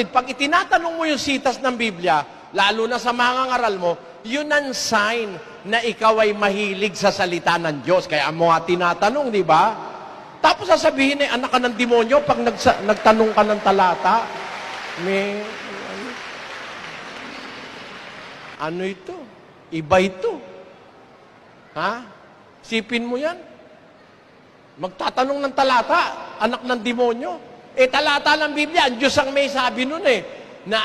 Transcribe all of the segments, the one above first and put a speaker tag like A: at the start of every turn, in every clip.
A: Pag itinatanong mo yung sitas ng Biblia, lalo na sa mga ngaral mo, yun ang sign na ikaw ay mahilig sa salita ng Diyos. Kaya mo nga tinatanong, di ba? Tapos sasabihin anak ka ng demonyo pag nagtanong ka ng talata. May, ano ito? Iba ito. Ha? Sipin mo yan. Magtatanong ng talata, anak ng demonyo. Talata ng Biblia, ang Diyos ang may sabi nun na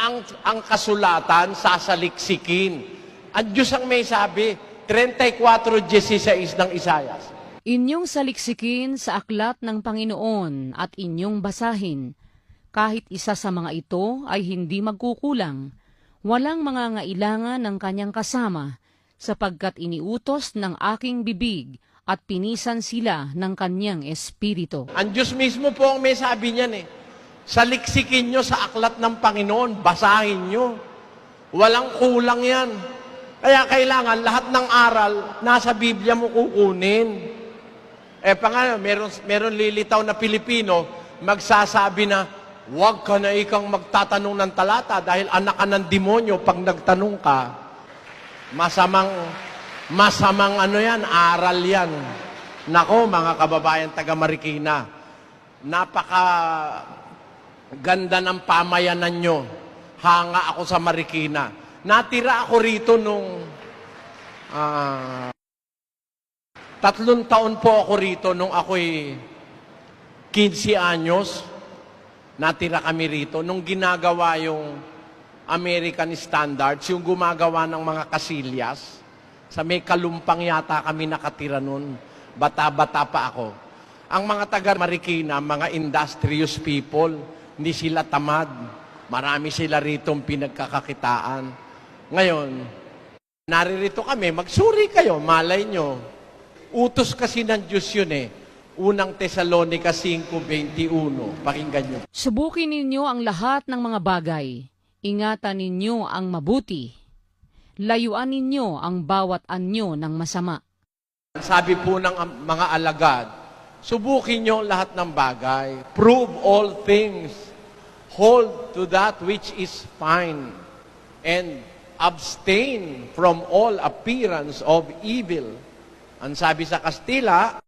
A: ang kasulatan sasaliksikin. Ang Diyos ang may sabi, 34:16 ng Isaias.
B: Inyong saliksikin sa aklat ng Panginoon at inyong basahin. Kahit isa sa mga ito ay hindi magkukulang. Walang mangangailangan ng kanyang kasama, sapagkat iniutos ng aking bibig at pinisan sila ng kanyang espiritu.
A: Ang Diyos mismo po ang may sabi niyan Saliksikin nyo sa aklat ng Panginoon, basahin nyo. Walang kulang yan. Kaya kailangan lahat ng aral nasa Biblia mo kukunin. Meron lilitaw na Pilipino, magsasabi na, huwag ka na ikang magtatanong ng talata dahil anak ka ng demonyo pag nagtanong ka. Masamang aral yan. Nako, mga kababayan taga Marikina, napaka ganda ng pamayanan nyo. Hanga ako sa Marikina. Natira ako rito nung 3 taon po ako rito nung ako'y 15 anyos. Natira kami rito nung ginagawa yung American Standards, yung gumagawa ng mga kasilyas. Sa may Kalumpang yata kami nakatira nun. Bata-bata pa ako. Ang mga taga Marikina, mga industrious people, hindi sila tamad. Marami sila ritong pinagkakakitaan. Ngayon, naririto kami, magsuri kayo, malay nyo. Utos kasi ng Diyos yun Unang Tesalonica 5:21. Pakinggan nyo.
B: Subukin ninyo ang lahat ng mga bagay. Ingatan ninyo ang mabuti. Layuan ninyo ang bawat anyo ng masama.
A: Sabi po ng mga alagad, subukin nyo lahat ng bagay. Prove all things. Hold to that which is fine. And abstain from all appearance of evil. Ang sabi sa Kastila,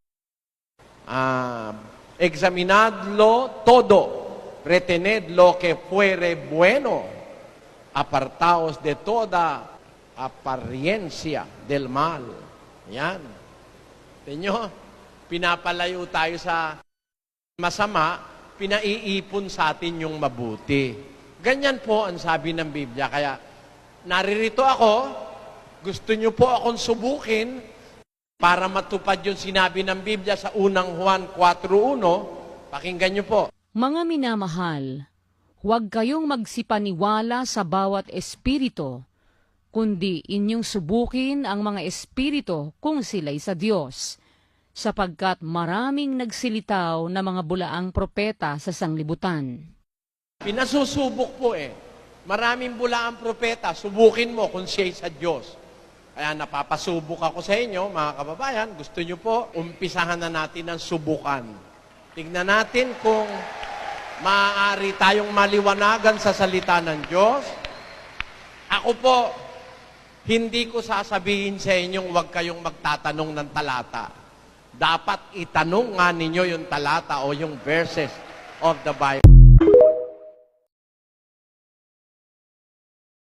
A: examinadlo todo, retened lo que fuere bueno, apartaos de toda apariencia del mal. Yan. Tingnan, pinapalayo tayo sa masama, pinaiipon sa atin yung mabuti. Ganyan po ang sabi ng Biblia. Kaya naririto ako, gusto nyo po akong subukin para matupad yung sinabi ng Biblia sa unang Juan 4:1. Pakinggan nyo po.
B: Mga minamahal, huwag kayong magsipaniwala sa bawat espiritu, kundi inyong subukin ang mga espiritu kung sila'y sa Diyos, sapagkat maraming nagsilitaw na mga bulaang propeta sa sanglibutan.
A: Pinasusubok po Maraming bulaang propeta, subukin mo kung siya'y sa Diyos. Kaya napapasubok ako sa inyo, mga kababayan, gusto nyo po, umpisahan na natin ang subukan. Tignan natin kung maaari tayong maliwanagan sa salita ng Diyos. Ako po, hindi ko sasabihin sa inyong huwag kayong magtatanong ng talata. Dapat itanong nga ninyo yung talata o yung verses of the Bible.